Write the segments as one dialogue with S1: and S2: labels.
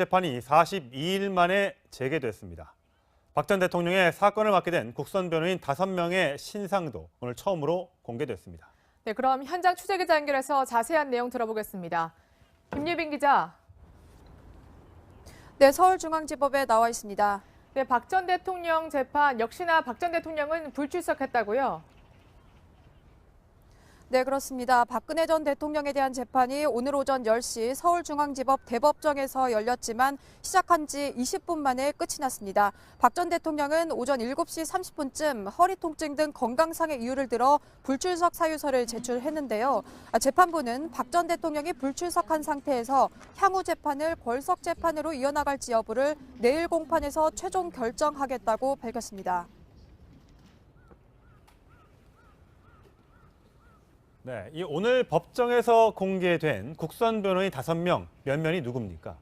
S1: 재판이 42일 만에 재개됐습니다. 박 전 대통령의 사건을 맡게 된 국선 변호인 5명의 신상도 오늘 처음으로 공개됐습니다.
S2: 네, 그럼 현장 취재 기자 연결해서 자세한 내용 들어보겠습니다. 김유빈 기자.
S3: 네, 서울중앙지법에 나와 있습니다.
S2: 네, 박 전 대통령 재판 역시나 박 전 대통령은 불출석했다고요?
S3: 네, 그렇습니다. 박근혜 전 대통령에 대한 재판이 오늘 오전 10시 서울중앙지법 대법정에서 열렸지만 시작한 지 20분 만에 끝이 났습니다. 박 전 대통령은 오전 7시 30분쯤 허리 통증 등 건강상의 이유를 들어 불출석 사유서를 제출했는데요. 재판부는 박 전 대통령이 불출석한 상태에서 향후 재판을 걸석 재판으로 이어나갈지 여부를 내일 공판에서 최종 결정하겠다고 밝혔습니다.
S1: 네, 이 오늘 법정에서 공개된 국선 변호인 5명 몇 명이 누굽니까?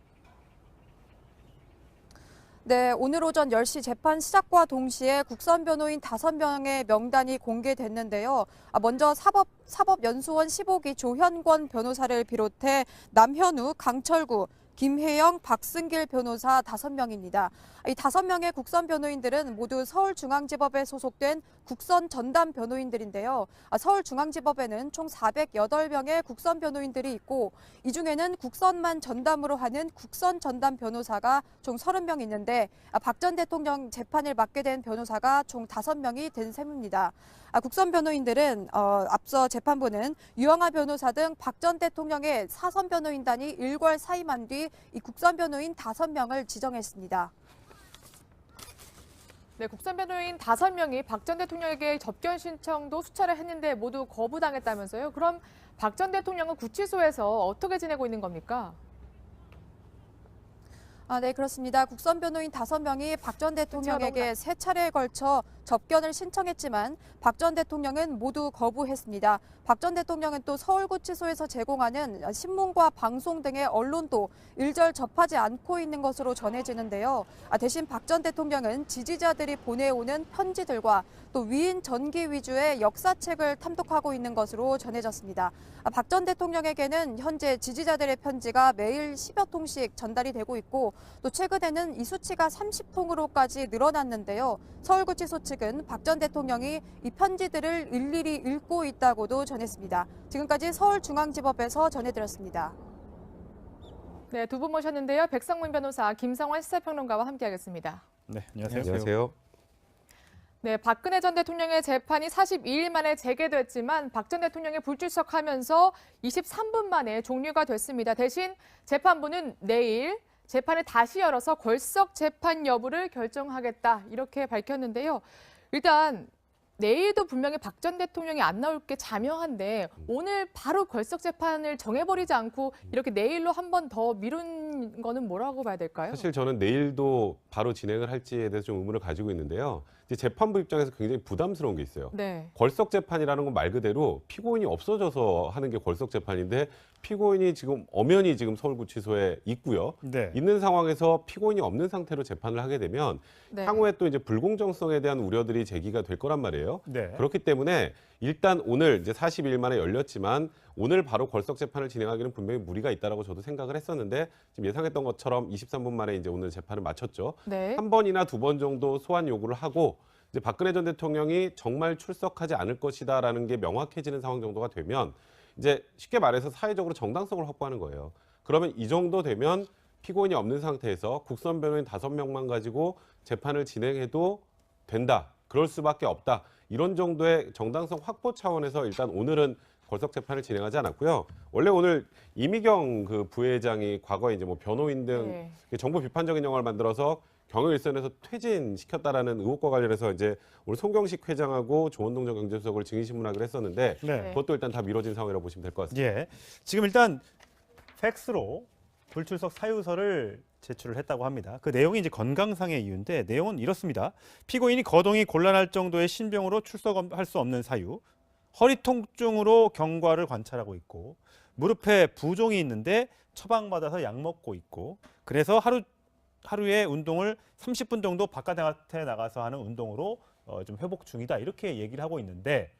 S3: 네, 오늘 오전 10시 재판 시작과 동시에 국선 변호인 5명의 명단이 공개됐는데요. 먼저 사법연수원 15기 조현권 변호사를 비롯해 남현우, 강철구, 김혜영, 박승길 변호사 5명입니다. 이 5명의 국선 변호인들은 모두 서울중앙지법에 소속된 국선 전담 변호인들인데요. 서울중앙지법에는 총 408명의 국선 변호인들이 있고 이 중에는 국선만 전담으로 하는 국선 전담 변호사가 총 30명 있는데 박 전 대통령 재판을 맡게 된 변호사가 총 5명이 된 셈입니다. 국선 변호인들은 앞서 재판부는 유영하 변호사 등 박 전 대통령의 사선 변호인단이 일괄 사임한 뒤 이 국선 변호인 5명을 지정했습니다.
S2: 네, 국선 변호인 5명이 박 전 대통령에게 접견 신청도 수차례 했는데 모두 거부당했다면서요? 그럼 박 전 대통령은 구치소에서 어떻게 지내고 있는 겁니까?
S3: 네, 그렇습니다. 국선 변호인 5명이 박 전 대통령에게 3차례에 걸쳐 접견을 신청했지만 박 전 대통령은 모두 거부했습니다. 박 전 대통령은 또 서울구치소에서 제공하는 신문과 방송 등의 언론도 일절 접하지 않고 있는 것으로 전해지는데요. 대신 박 전 대통령은 지지자들이 보내오는 편지들과 또 위인 전기 위주의 역사책을 탐독하고 있는 것으로 전해졌습니다. 박 전 대통령에게는 현재 지지자들의 편지가 매일 10여 통씩 전달이 되고 있고 또 최근에는 이 수치가 30통으로까지 늘어났는데요. 서울구치소 측은 박 전 대통령이 이 편지들을 일일이 읽고 있다고도 전했습니다. 지금까지 서울중앙지법에서 전해드렸습니다.
S2: 네, 두 분 모셨는데요. 백성문 변호사, 김성환 시사평론가와 함께하겠습니다.
S1: 네, 안녕하세요.
S4: 안녕하세요.
S2: 네, 박근혜 전 대통령의 재판이 42일 만에 재개됐지만 박 전 대통령이 불출석하면서 23분 만에 종료가 됐습니다. 대신 재판부는 내일 재판을 다시 열어서 걸석 재판 여부를 결정하겠다 이렇게 밝혔는데요. 일단 내일도 분명히 박 전 대통령이 안 나올 게 자명한데 오늘 바로 걸석 재판을 정해버리지 않고 이렇게 내일로 한 번 더 미룬 거는 뭐라고 봐야 될까요?
S4: 사실 저는 내일도 바로 진행을 할지에 대해서 좀 의문을 가지고 있는데요. 이제 재판부 입장에서 굉장히 부담스러운 게 있어요.
S2: 네.
S4: 걸석 재판이라는 건 말 그대로 피고인이 없어져서 하는 게 걸석 재판인데 피고인이 지금 엄연히 지금 서울구치소에 있고요.
S1: 네.
S4: 있는 상황에서 피고인이 없는 상태로 재판을 하게 되면
S2: 네.
S4: 향후에 또 이제 불공정성에 대한 우려들이 제기가 될 거란 말이에요.
S1: 네.
S4: 그렇기 때문에 일단 오늘 이제 40일 만에 열렸지만 오늘 바로 걸석 재판을 진행하기는 분명히 무리가 있다라고 저도 생각을 했었는데 지금 예상했던 것처럼 23분 만에 이제 오늘 재판을 마쳤죠.
S2: 네.
S4: 한 번이나 두 번 정도 소환 요구를 하고 이제 박근혜 전 대통령이 정말 출석하지 않을 것이다라는 게 명확해지는 상황 정도가 되면 이제 쉽게 말해서 사회적으로 정당성을 확보하는 거예요. 그러면 이 정도 되면 피고인이 없는 상태에서 국선 변호인 5명만 가지고 재판을 진행해도 된다. 그럴 수밖에 없다. 이런 정도의 정당성 확보 차원에서 일단 오늘은 걸석 재판을 진행하지 않았고요. 원래 오늘 이미경 그 부회장이 과거에 이제 뭐 변호인 등 정부 비판적인 영화를 만들어서 경영 일선에서 퇴진시켰다라는 의혹과 관련해서 이제 오늘 송경식 회장하고 조원동 전 경제수석을 증인신문하기로 했었는데
S1: 네.
S4: 그것도 일단 다 미뤄진 상황이라고 보시면 될 것 같습니다.
S1: 예. 지금 일단 팩스로 불출석 사유서를 제출을 했다고 합니다. 그 내용이 이제 건강상의 이유인데 내용은 이렇습니다. 피고인이 거동이 곤란할 정도의 신병으로 출석할 수 없는 사유, 허리 통증으로 경과를 관찰하고 있고 무릎에 부종이 있는데 처방받아서 약 먹고 있고 그래서 하루에 운동을 30분 정도 바깥에 나가서 하는 운동으로 좀 회복 중이다 이렇게 얘기를 하고 있는데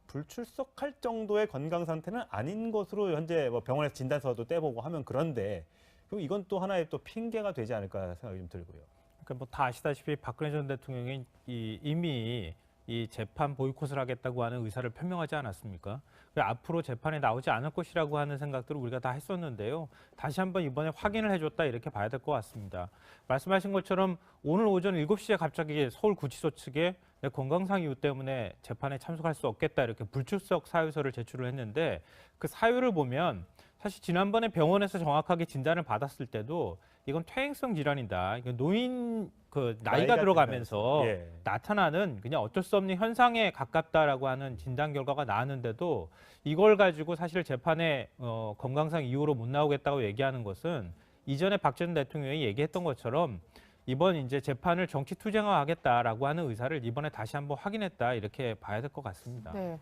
S1: 불출석할 정도의 건강 상태는 아닌 것으로 현재 뭐 병원에서 진단서도 떼보고 하면 그런데 그럼 이건 또 하나의 또 핑계가 되지 않을까 생각이 좀 들고요.
S5: 그러니까 뭐 다 아시다시피 박근혜 전 대통령이 이미 이 재판 보이콧을 하겠다고 하는 의사를 표명하지 않았습니까? 앞으로 재판에 나오지 않을 것이라고 하는 생각들을 우리가 다 했었는데요. 다시 한번 이번에 확인을 해줬다 이렇게 봐야 될 것 같습니다. 말씀하신 것처럼 오늘 오전 7시에 갑자기 서울구치소 측에 내 건강상 이유 때문에 재판에 참석할 수 없겠다 이렇게 불출석 사유서를 제출을 했는데 그 사유를 보면 사실 지난번에 병원에서 정확하게 진단을 받았을 때도 이건 퇴행성 질환이다. 이건 노인 나이가 들어가면서
S1: 예.
S5: 나타나는 그냥 어쩔 수 없는 현상에 가깝다라고 하는 진단 결과가 나왔는데도 이걸 가지고 사실 재판에 건강상 이유로 못 나오겠다고 얘기하는 것은 이전에 박 전 대통령이 얘기했던 것처럼 이번 이제 재판을 정치 투쟁화하겠다라고 하는 의사를 이번에 다시 한번 확인했다 이렇게 봐야 될 것 같습니다.
S2: 네.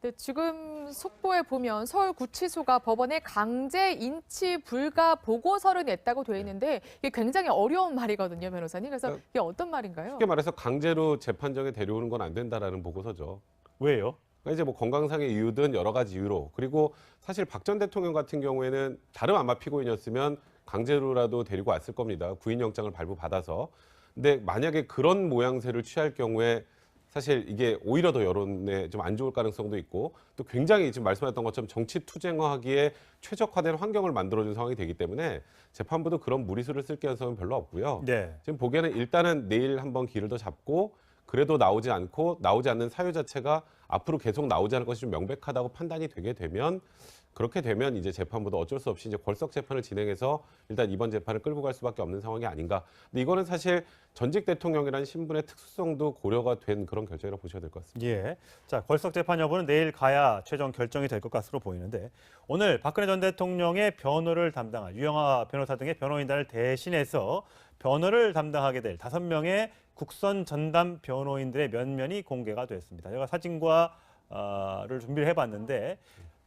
S2: 근데 지금 속보에 보면 서울구치소가 법원에 강제 인치 불가 보고서를 냈다고 돼 있는데 이게 굉장히 어려운 말이거든요, 변호사님. 그래서 이게 어떤 말인가요?
S4: 쉽게 말해서 강제로 재판정에 데려오는 건 안 된다라는 보고서죠.
S1: 왜요?
S4: 그러니까 이제 뭐 건강상의 이유든 여러 가지 이유로, 그리고 사실 박 전 대통령 같은 경우에는 다른 아마 피고인이었으면 강제로라도 데리고 왔을 겁니다. 구인영장을 발부받아서. 근데 만약에 그런 모양새를 취할 경우에 사실 이게 오히려 더 여론에 좀 안 좋을 가능성도 있고, 또 굉장히 지금 말씀하셨던 것처럼 정치 투쟁화하기에 최적화된 환경을 만들어준 상황이 되기 때문에 재판부도 그런 무리수를 쓸 가능성은 별로 없고요.
S1: 네.
S4: 지금 보기에는 일단은 내일 한번 기를 더 잡고, 그래도 나오지 않는 사유 자체가 앞으로 계속 나오지 않을 것이 좀 명백하다고 판단이 되게 되면, 그렇게 되면 이제 재판부도 어쩔 수 없이 이제 걸석 재판을 진행해서 일단 이번 재판을 끌고 갈 수밖에 없는 상황이 아닌가. 근데 이거는 사실 전직 대통령이라는 신분의 특수성도 고려가 된 그런 결정이라고 보셔야 될 것 같습니다.
S1: 예. 자, 걸석 재판 여부는 내일 가야 최종 결정이 될 것 같으로 보이는데, 오늘 박근혜 전 대통령의 변호를 담당한 유영하 변호사 등의 변호인단을 대신해서 변호를 담당하게 될 5명의 국선 전담 변호인들의 면면이 공개가 됐습니다. 제가 사진과를 준비를 해봤는데,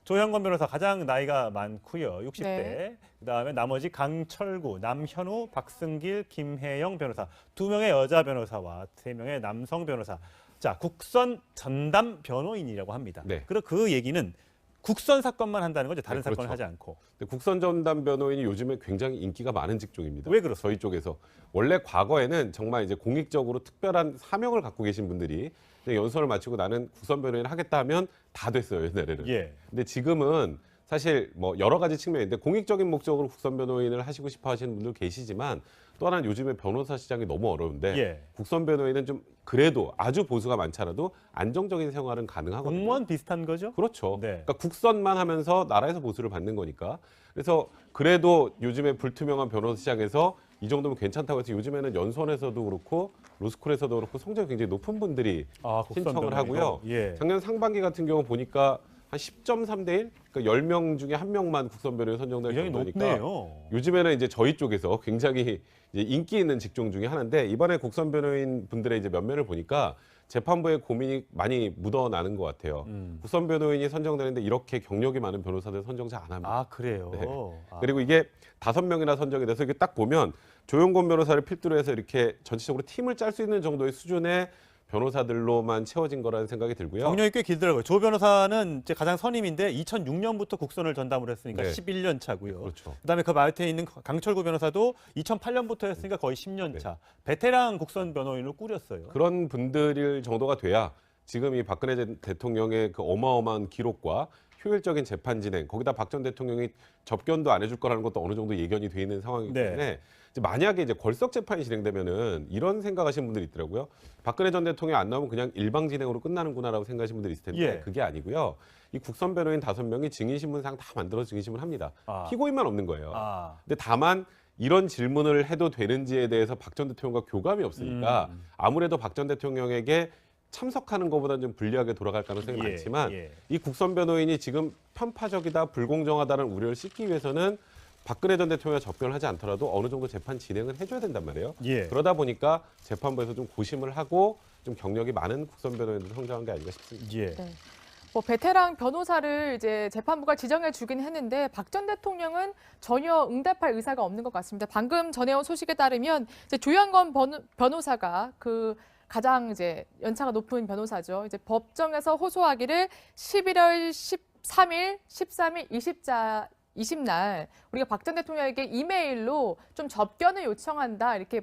S1: 조현권 변호사 가장 나이가 많고요. 60대.
S2: 네.
S1: 그다음에 나머지 강철구, 남현우, 박승길, 김혜영 변호사, 2명의 여자 변호사와 3명의 남성 변호사. 자, 국선 전담 변호인이라고 합니다.
S4: 네.
S1: 그리고 그 얘기는 국선 사건만 한다는 거죠. 다른
S4: 네, 그렇죠.
S1: 사건을 하지 않고.
S4: 근데 국선 전담 변호인이 요즘에 굉장히 인기가 많은 직종입니다.
S1: 왜 그렇습니까?
S4: 저희 쪽에서 원래 과거에는 정말 이제 공익적으로 특별한 사명을 갖고 계신 분들이 연수를 마치고 나는 국선 변호인을 하겠다 하면 다 됐어요, 옛날에는.
S1: 예.
S4: 근데 지금은 사실 뭐 여러 가지 측면인데 공익적인 목적으로 국선 변호인을 하시고 싶어 하시는 분들 계시지만, 또 하나는 요즘에 변호사 시장이 너무 어려운데
S1: 예.
S4: 국선 변호인은 좀 그래도 아주 보수가 많지 않아도 안정적인 생활은 가능하거든요.
S1: 공무원 비슷한 거죠?
S4: 그렇죠.
S1: 네.
S4: 그러니까 국선만 하면서 나라에서 보수를 받는 거니까. 그래서 그래도 요즘에 불투명한 변호사 시장에서 이 정도면 괜찮다고 해서 요즘에는 연수원에서도 그렇고 로스쿨에서도 그렇고 성적이 굉장히 높은 분들이
S1: 국선
S4: 신청을
S1: 변호인도?
S4: 하고요.
S1: 예.
S4: 작년 상반기 같은 경우 보니까 한 10.3대 1? 그러니까 10명 중에 1명만 국선 변호인 선정될
S1: 굉장히
S4: 정도니까
S1: 높네요.
S4: 요즘에는 이제 저희 쪽에서 굉장히 이제 인기 있는 직종 중에 하나인데, 이번에 국선 변호인 분들의 이제 면면을 보니까 재판부의 고민이 많이 묻어나는 것 같아요. 국선 변호인이 선정되는데 이렇게 경력이 많은 변호사들 선정 잘 안 합니다.
S1: 아, 그래요?
S4: 네.
S1: 아.
S4: 그리고 이게 5명이나 선정이 돼서 이게 딱 보면 조용권 변호사를 필두로 해서 이렇게 전체적으로 팀을 짤 수 있는 정도의 수준의 변호사들로만 채워진 거라는 생각이 들고요.
S1: 경력이 꽤 길더라고요. 조 변호사는 이제 가장 선임인데 2006년부터 국선을 전담을 했으니까
S4: 네.
S1: 11년 차고요.
S4: 그렇죠.
S1: 그다음에 그 밑에 있는 강철구 변호사도 2008년부터 했으니까 거의 10년 차. 베테랑 국선 변호인을 꾸렸어요.
S4: 그런 분들일 정도가 돼야 지금 이 박근혜 대통령의 그 어마어마한 기록과 효율적인 재판 진행, 거기다 박 전 대통령이 접견도 안 해줄 거라는 것도 어느 정도 예견이 돼 있는 상황이기
S1: 네.
S4: 때문에 이제 만약에 이제 걸석 재판이 진행되면은 이런 생각하시는 분들이 있더라고요. 박근혜 전 대통령이 안 나오면 그냥 일방 진행으로 끝나는구나라고 생각하시는 분들이 있을 텐데
S1: 예.
S4: 그게 아니고요. 이 국선 변호인 5명이 증인신문상 다 만들어서 증인신문 합니다.
S1: 아.
S4: 피고인만 없는 거예요.
S1: 아.
S4: 근데 다만 이런 질문을 해도 되는지에 대해서 박 전 대통령과 교감이 없으니까 아무래도 박 전 대통령에게 참석하는 것보다는 좀 불리하게 돌아갈 가능성이
S1: 예,
S4: 많지만
S1: 예.
S4: 이 국선 변호인이 지금 편파적이다, 불공정하다는 우려를 씻기 위해서는 박근혜 전 대통령과 접견을 하지 않더라도 어느 정도 재판 진행을 해줘야 된단 말이에요.
S1: 예.
S4: 그러다 보니까 재판부에서 좀 고심을 하고 좀 경력이 많은 국선 변호인들을 선정한 게 아닌가 싶습니다.
S1: 예.
S2: 네. 뭐 베테랑 변호사를 이제 재판부가 지정해 주긴 했는데 박 전 대통령은 전혀 응답할 의사가 없는 것 같습니다. 방금 전해온 소식에 따르면 이제 조현권 변호사가 그 가장 이제 연차가 높은 변호사죠. 이제 법정에서 호소하기를 11월 13일, 13일, 20날 우리가 박 전 대통령에게 이메일로 좀 접견을 요청한다 이렇게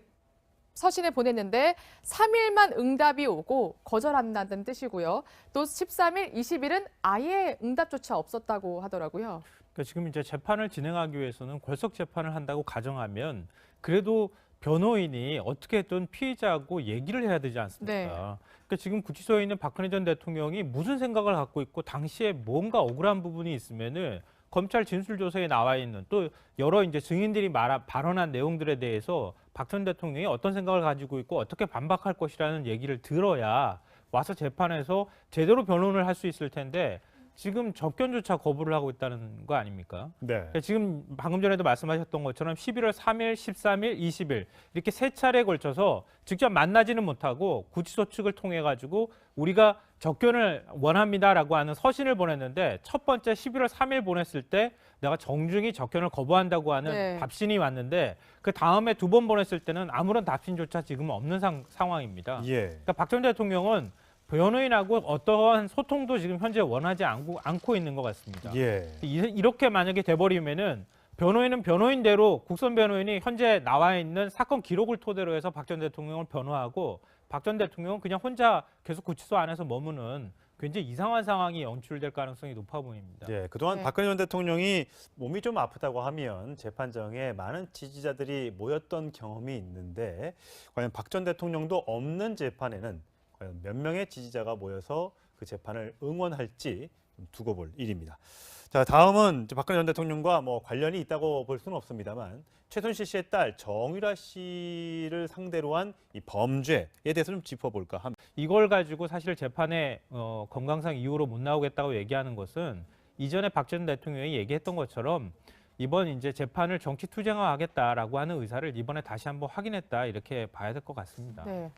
S2: 서신을 보냈는데 3일만 응답이 오고 거절한다는 뜻이고요. 또 13일, 20일은 아예 응답조차 없었다고 하더라고요.
S5: 그러니까 지금 이제 재판을 진행하기 위해서는 골석 재판을 한다고 가정하면 그래도 변호인이 어떻게든 피의자하고 얘기를 해야 되지 않습니까?
S2: 네.
S5: 그러니까 지금 구치소에 있는 박근혜 전 대통령이 무슨 생각을 갖고 있고 당시에 뭔가 억울한 부분이 있으면은 검찰 진술조서에 나와 있는 또 여러 이제 증인들이 발언한 내용들에 대해서 박 전 대통령이 어떤 생각을 가지고 있고 어떻게 반박할 것이라는 얘기를 들어야 와서 재판에서 제대로 변론을 할 수 있을 텐데 지금 접견조차 거부를 하고 있다는 거 아닙니까?
S1: 네.
S5: 그러니까 지금 방금 전에도 말씀하셨던 것처럼 11월 3일, 13일, 20일 이렇게 세 차례에 걸쳐서 직접 만나지는 못하고 구치소 측을 통해 가지고 우리가 접견을 원합니다라고 하는 서신을 보냈는데 첫 번째 11월 3일 보냈을 때 내가 정중히 접견을 거부한다고 하는
S2: 네.
S5: 답신이 왔는데 그 다음에 두 번 보냈을 때는 아무런 답신조차 지금 없는 상황입니다.
S1: 예.
S5: 그러니까 박 전 대통령은 변호인하고 어떠한 소통도 지금 현재 원하지 않고 있는 것 같습니다.
S1: 예.
S5: 이렇게 만약에 돼버리면은 변호인은 변호인대로 국선 변호인이 현재 나와 있는 사건 기록을 토대로 해서 박 전 대통령을 변호하고 박 전 대통령은 그냥 혼자 계속 구치소 안에서 머무는 굉장히 이상한 상황이 연출될 가능성이 높아 보입니다.
S1: 예, 그동안
S2: 네.
S1: 박근혜 전 대통령이 몸이 좀 아프다고 하면 재판정에 많은 지지자들이 모였던 경험이 있는데 과연 박 전 대통령도 없는 재판에는 과연 몇 명의 지지자가 모여서 그 재판을 응원할지 좀 두고 볼 일입니다. 자, 다음은 이제 박근혜 전 대통령과 뭐 관련이 있다고 볼 수는 없습니다만 최순실 씨의 딸 정유라 씨를 상대로 한 이 범죄에 대해서 좀 짚어볼까 합니다.
S5: 이걸 가지고 사실 재판에 건강상 이유로 못 나오겠다고 얘기하는 것은 이전에 박 전 대통령이 얘기했던 것처럼 이번 이제 재판을 정치 투쟁화하겠다라고 하는 의사를 이번에 다시 한번 확인했다 이렇게 봐야 될 것 같습니다.
S2: 네.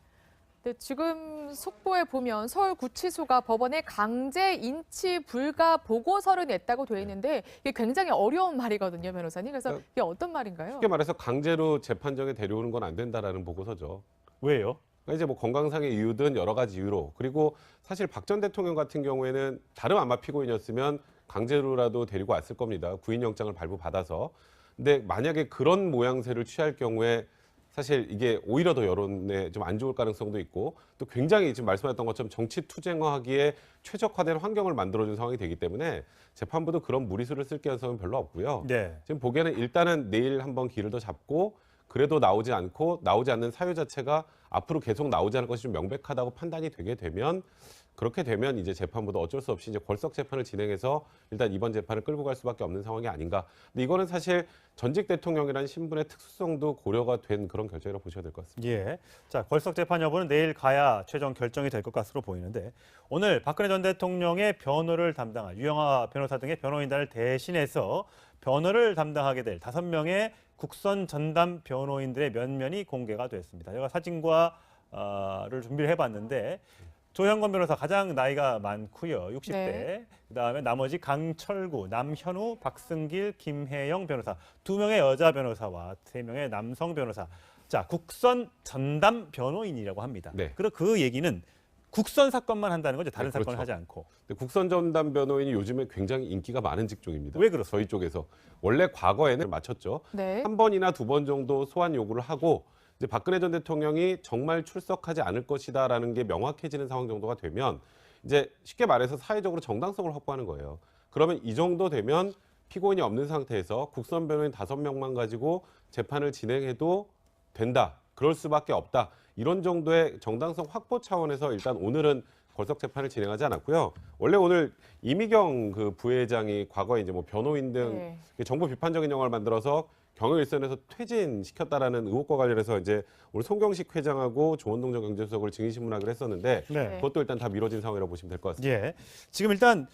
S2: 네, 지금 속보에 보면 서울구치소가 법원에 강제 인치 불가 보고서를 냈다고 돼 있는데 이게 굉장히 어려운 말이거든요, 변호사님. 그래서 이게 어떤 말인가요?
S4: 쉽게 말해서 강제로 재판정에 데려오는 건 안 된다라는 보고서죠.
S1: 왜요?
S4: 그러니까 이제 뭐 건강상의 이유든 여러 가지 이유로 그리고 사실 박 전 대통령 같은 경우에는 다른 아마 피고인이었으면 강제로라도 데리고 왔을 겁니다. 구인영장을 발부받아서. 근데 만약에 그런 모양새를 취할 경우에 사실 이게 오히려 더 여론에 좀 안 좋을 가능성도 있고 또 굉장히 지금 말씀하셨던 것처럼 정치 투쟁화하기에 최적화된 환경을 만들어준 상황이 되기 때문에 재판부도 그런 무리수를 쓸 가능성은 별로 없고요.
S1: 네.
S4: 지금 보기에는 일단은 내일 한번 길을 더 잡고 그래도 나오지 않는 사유 자체가 앞으로 계속 나오지 않을 것이 좀 명백하다고 판단이 되게 되면 그렇게 되면 이제 재판부도 어쩔 수 없이 이제 골석 재판을 진행해서 일단 이번 재판을 끌고 갈 수밖에 없는 상황이 아닌가. 근데 이거는 사실 전직 대통령이라는 신분의 특수성도 고려가 된 그런 결정이라고 보셔야 될 것 같습니다.
S1: 예. 자, 골석 재판 여부는 내일 가야 최종 결정이 될 것 같으로 보이는데 오늘 박근혜 전 대통령의 변호를 담당한 유영하 변호사 등의 변호인단을 대신해서 변호를 담당하게 될 5명의 국선 전담 변호인들의 면면이 공개가 됐습니다. 제가 사진과 를 준비를 해봤는데 조현권 변호사 가장 나이가 많고요. 60대.
S2: 네.
S1: 그다음에 나머지 강철구, 남현우, 박승길, 김혜영 변호사 2명의 여자 변호사와 3명의 남성 변호사. 자, 국선 전담 변호인이라고 합니다.
S4: 네.
S1: 그리고 그 얘기는 국선 사건만 한다는 거죠. 다른
S4: 네, 그렇죠.
S1: 사건을 하지 않고.
S4: 근데 국선 전담 변호인이 요즘에 굉장히 인기가 많은 직종입니다.
S1: 왜 그렇습니까?
S4: 저희 쪽에서 원래 과거에는 맞췄죠.
S2: 네.
S4: 한 번이나 두 번 정도 소환 요구를 하고 이제 박근혜 전 대통령이 정말 출석하지 않을 것이다라는 게 명확해지는 상황 정도가 되면 이제 쉽게 말해서 사회적으로 정당성을 확보하는 거예요. 그러면 이 정도 되면 피고인이 없는 상태에서 국선 변호인 5명만 가지고 재판을 진행해도 된다. 그럴 수밖에 없다. 이런 정도의 정당성 확보 차원에서 일단 오늘은 골석 재판을 진행하지 않았고요. 원래 오늘 이미경 그 부회장이 과거에 이제 뭐 변호인 등
S2: 네.
S4: 정부 비판적인 영화를 만들어서 경영 일선에서 퇴진시켰다라는 의혹과 관련해서 이제 오늘 송경식 회장하고 조원동 전 경제수석을 증인신문하기로 했었는데
S1: 네.
S4: 그것도 일단 다 미뤄진 상황이라고 보시면 될 것 같습니다.
S1: 예. 지금 일단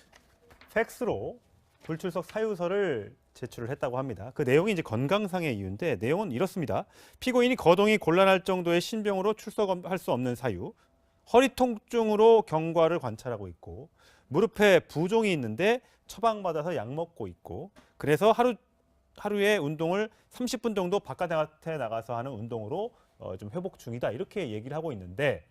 S1: 팩스로 불출석 사유서를 제출을 했다고 합니다. 그 내용이 이제 건강상의 이유인데 내용은 이렇습니다. 피고인이 거동이 곤란할 정도의 신병으로 출석할 수 없는 사유, 허리 통증으로 경과를 관찰하고 있고 무릎에 부종이 있는데 처방받아서 약 먹고 있고 그래서 하루에 운동을 30분 정도 바깥에 나가서 하는 운동으로 좀 회복 중이다 이렇게 얘기를 하고 있는데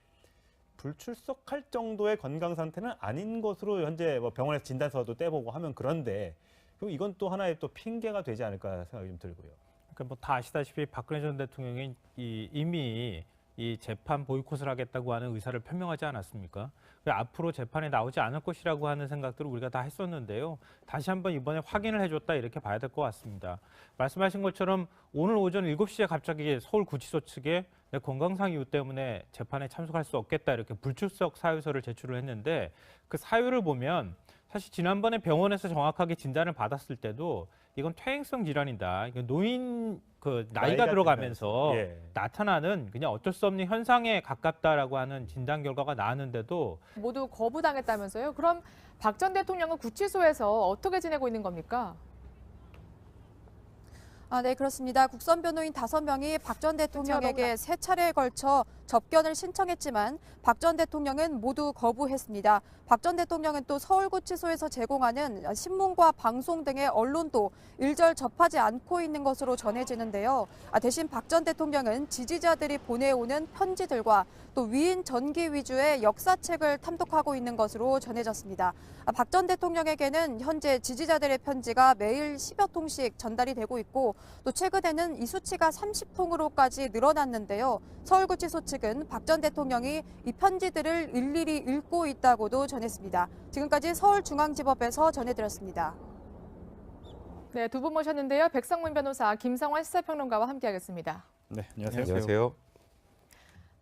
S1: 불출석할 정도의 건강 상태는 아닌 것으로 현재 뭐 병원에서 진단서도 떼보고 하면 그런데 그럼 이건 또 하나의 또 핑계가 되지 않을까 생각이 좀 들고요.
S5: 그러니까 뭐 다 아시다시피 박근혜 전 대통령이 이미 이 재판 보이콧을 하겠다고 하는 의사를 표명하지 않았습니까? 앞으로 재판에 나오지 않을 것이라고 하는 생각들을 우리가 다 했었는데요. 다시 한번 이번에 확인을 해줬다 이렇게 봐야 될 것 같습니다. 말씀하신 것처럼 오늘 오전 7시에 갑자기 서울구치소 측에 내 건강상 이유 때문에 재판에 참석할 수 없겠다 이렇게 불출석 사유서를 제출을 했는데 그 사유를 보면 사실 지난번에 병원에서 정확하게 진단을 받았을 때도 이건 퇴행성 질환이다. 이건 노인 나이가 들어가면서
S1: 예.
S5: 나타나는 그냥 어쩔 수 없는 현상에 가깝다라고 하는 진단 결과가 나왔는데도
S2: 모두 거부당했다면서요? 그럼 박 전 대통령은 구치소에서 어떻게 지내고 있는 겁니까?
S3: 네, 그렇습니다. 국선 변호인 5명이 박 전 대통령에게 3차례에 걸쳐 접견을 신청했지만 박 전 대통령은 모두 거부했습니다. 박 전 대통령은 또 서울구치소에서 제공하는 신문과 방송 등의 언론도 일절 접하지 않고 있는 것으로 전해지는데요. 대신 박 전 대통령은 지지자들이 보내오는 편지들과 또 위인 전기 위주의 역사책을 탐독하고 있는 것으로 전해졌습니다. 박 전 대통령에게는 현재 지지자들의 편지가 매일 10여 통씩 전달이 되고 있고 또 최근에는 이 수치가 30통으로까지 늘어났는데요. 서울구치소 측은 박 전 대통령이 이 편지들을 일일이 읽고 있다고도 전했습니다. 지금까지 서울중앙지법에서 전해드렸습니다.
S2: 네, 두 분 모셨는데요. 백성문 변호사, 김성환 시사평론가와 함께하겠습니다.
S1: 네, 안녕하세요.
S4: 안녕하세요.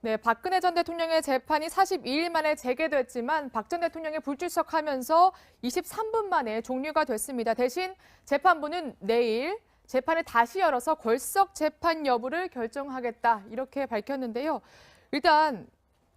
S2: 네, 박근혜 전 대통령의 재판이 42일 만에 재개됐지만 박 전 대통령이 불출석하면서 23분 만에 종료가 됐습니다. 대신 재판부는 내일 재판을 다시 열어서 걸석 재판 여부를 결정하겠다 이렇게 밝혔는데요. 일단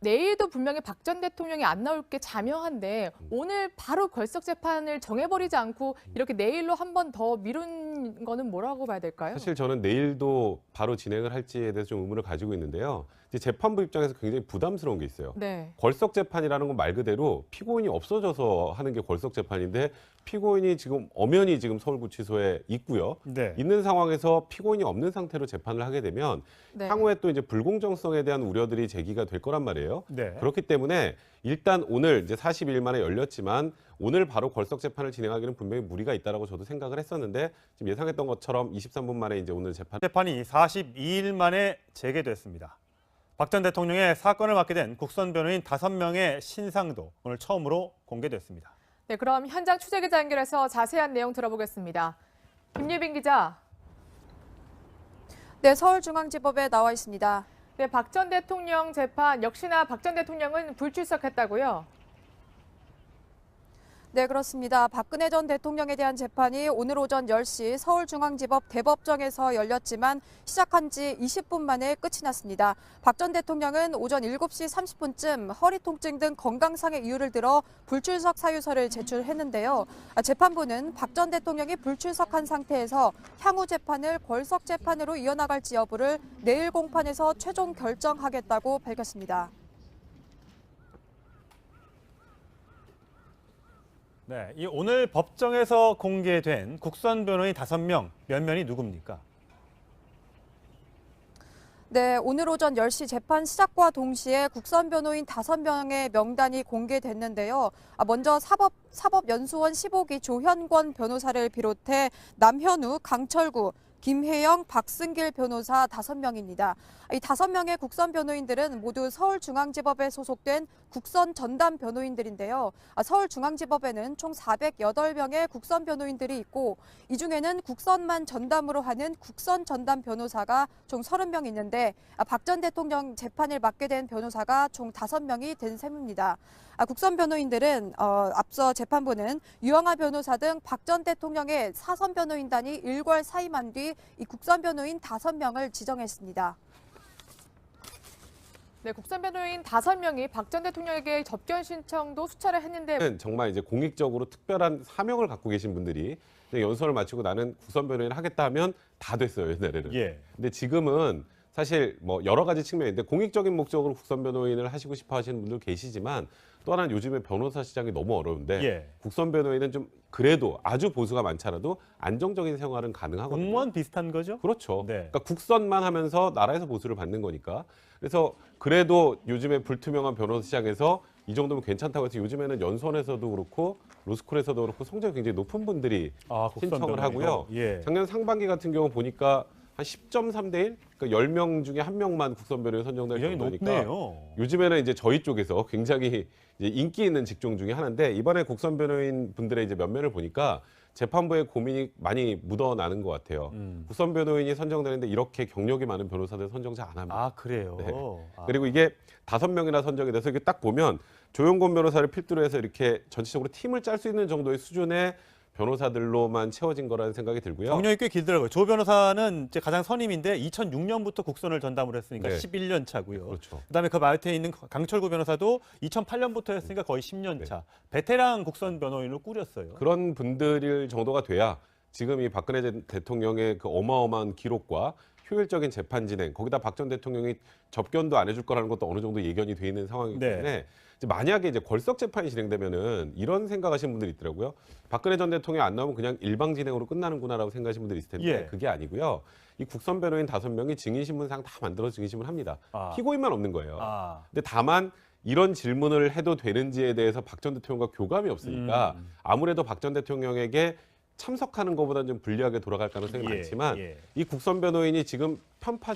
S2: 내일도 분명히 박 전 대통령이 안 나올 게 자명한데 오늘 바로 걸석 재판을 정해버리지 않고 이렇게 내일로 한 번 더 미룬 거는 뭐라고 봐야 될까요?
S4: 사실 저는 내일도 바로 진행을 할지에 대해서 좀 의문을 가지고 있는데요. 이제 재판부 입장에서 굉장히 부담스러운 게 있어요.
S2: 네.
S4: 걸석 재판이라는 건 말 그대로 피고인이 없어져서 하는 게 걸석 재판인데 피고인이 지금 엄연히 지금 서울구치소에 있고요.
S1: 네.
S4: 있는 상황에서 피고인이 없는 상태로 재판을 하게 되면
S2: 네.
S4: 향후에 또 이제 불공정성에 대한 우려들이 제기가 될 거란 말이에요.
S1: 네.
S4: 그렇기 때문에 일단 오늘 이제 40일 만에 열렸지만 오늘 바로 걸석 재판을 진행하기는 분명히 무리가 있다라고 저도 생각을 했었는데 지금 예상했던 것처럼 23분 만에 이제 오늘
S1: 재판이 42일 만에 재개됐습니다. 박 전 대통령의 사건을 맡게 된 국선 변호인 5명의 신상도 오늘 처음으로 공개됐습니다.
S2: 네, 그럼 현장 취재 기자 연결해서 자세한 내용 들어보겠습니다. 김예빈 기자.
S3: 네, 서울중앙지법에 나와 있습니다.
S2: 네, 박 전 대통령 재판 역시나 박 전 대통령은 불출석했다고요?
S3: 네, 그렇습니다. 박근혜 전 대통령에 대한 재판이 오늘 오전 10시 서울중앙지법 대법정에서 열렸지만 시작한 지 20분 만에 끝이 났습니다. 박 전 대통령은 오전 7시 30분쯤 허리 통증 등 건강상의 이유를 들어 불출석 사유서를 제출했는데요. 재판부는 박 전 대통령이 불출석한 상태에서 향후 재판을 걸석 재판으로 이어나갈지 여부를 내일 공판에서 최종 결정하겠다고 밝혔습니다.
S1: 네, 이 오늘 법정에서 공개된 국선 변호인 5명 몇 명이 누굽니까?
S3: 네, 오늘 오전 10시 재판 시작과 동시에 국선 변호인 5명의 명단이 공개됐는데요. 먼저 사법연수원 15기 조현권 변호사를 비롯해 남현우, 강철구, 김혜영, 박승길 변호사 5명입니다. 이 5명의 국선 변호인들은 모두 서울중앙지법에 소속된 국선 전담 변호인들인데요. 서울중앙지법에는 총 408명의 국선 변호인들이 있고 이 중에는 국선만 전담으로 하는 국선 전담 변호사가 총 30명 있는데 박 전 대통령 재판을 맡게 된 변호사가 총 5명이 된 셈입니다. 국선 변호인들은 앞서 재판부는 유영하 변호사 등 박 전 대통령의 사선 변호인단이 일괄 사임한 뒤 이 국선 변호인 5명을 지정했습니다.
S2: 네, 국선 변호인 5명이 박 전 대통령에게 접견 신청도 수차례 했는데
S4: 정말 이제 공익적으로 특별한 사명을 갖고 계신 분들이 연수를 마치고 나는 국선 변호인을 하겠다 하면 다 됐어요, 옛날에는.
S1: 예.
S4: 근데 지금은 사실 뭐 여러 가지 측면인데 공익적인 목적으로 국선 변호인을 하시고 싶어 하시는 분들 계시지만 또 하나는 요즘에 변호사 시장이 너무 어려운데
S1: 예.
S4: 국선 변호인은 좀 그래도 아주 보수가 많지 않아도 안정적인 생활은 가능하거든요.
S1: 공무원 비슷한 거죠?
S4: 그렇죠.
S1: 네.
S4: 그러니까 국선만 하면서 나라에서 보수를 받는 거니까. 그래서 그래도 요즘에 불투명한 변호사 시장에서 이 정도면 괜찮다고 해서 요즘에는 연수원에서도 그렇고 로스쿨에서도 그렇고 성적이 굉장히 높은 분들이
S1: 국선
S4: 신청을
S1: 변호인도?
S4: 하고요.
S1: 예.
S4: 작년 상반기 같은 경우 보니까 한 10.3대 1? 그러니까 10명 중에 1명만 국선 변호인 선정될
S1: 굉장히
S4: 정도니까
S1: 높네요.
S4: 요즘에는 이제 저희 쪽에서 굉장히 이제 인기 있는 직종 중에 하나인데 이번에 국선 변호인 분들의 이제 면면을 보니까 재판부의 고민이 많이 묻어나는 것 같아요. 국선 변호인이 선정되는데 이렇게 경력이 많은 변호사들 선정 잘 안 합니다.
S1: 그래요.
S4: 네.
S1: 아.
S4: 그리고 이게 5명이나 선정이 돼서 이게 딱 보면 조용건 변호사를 필두로 해서 이렇게 전체적으로 팀을 짤 수 있는 정도의 수준의 변호사들로만 채워진 거라는 생각이 들고요.
S1: 경력이 꽤 길더라고요. 조 변호사는 이제 가장 선임인데 2006년부터 국선을 전담을 했으니까
S4: 네.
S1: 11년 차고요.
S4: 그렇죠.
S1: 그다음에 그 밑에 있는 강철구 변호사도 2008년부터 했으니까 거의 10년 차. 베테랑 국선 변호인을 꾸렸어요.
S4: 그런 분들일 정도가 돼야 지금 이 박근혜 대통령의 그 어마어마한 기록과 효율적인 재판 진행, 거기다 박 전 대통령이 접견도 안 해줄 거라는 것도 어느 정도 예견이 돼 있는 상황이기
S1: 네.
S4: 때문에 이제 만약에 이제 걸석 재판이 진행되면은 이런 생각하시는 분들이 있더라고요. 박근혜 전 대통령이 안 나오면 그냥 일방 진행으로 끝나는구나라고 생각하시는 분들이 있을 텐데
S1: 예.
S4: 그게 아니고요. 이 국선 변호인 5명이 증인신문상 다 만들어서 증인신문 합니다. 피고인만 없는 거예요. 근데 다만 이런 질문을 해도 되는지에 대해서 박 전 대통령과 교감이 없으니까 아무래도 박 전 대통령에게 참석하는 것보다는 좀 불리하게 돌아갈 가능성이 많지만 이 국선 변호인이 지금 편파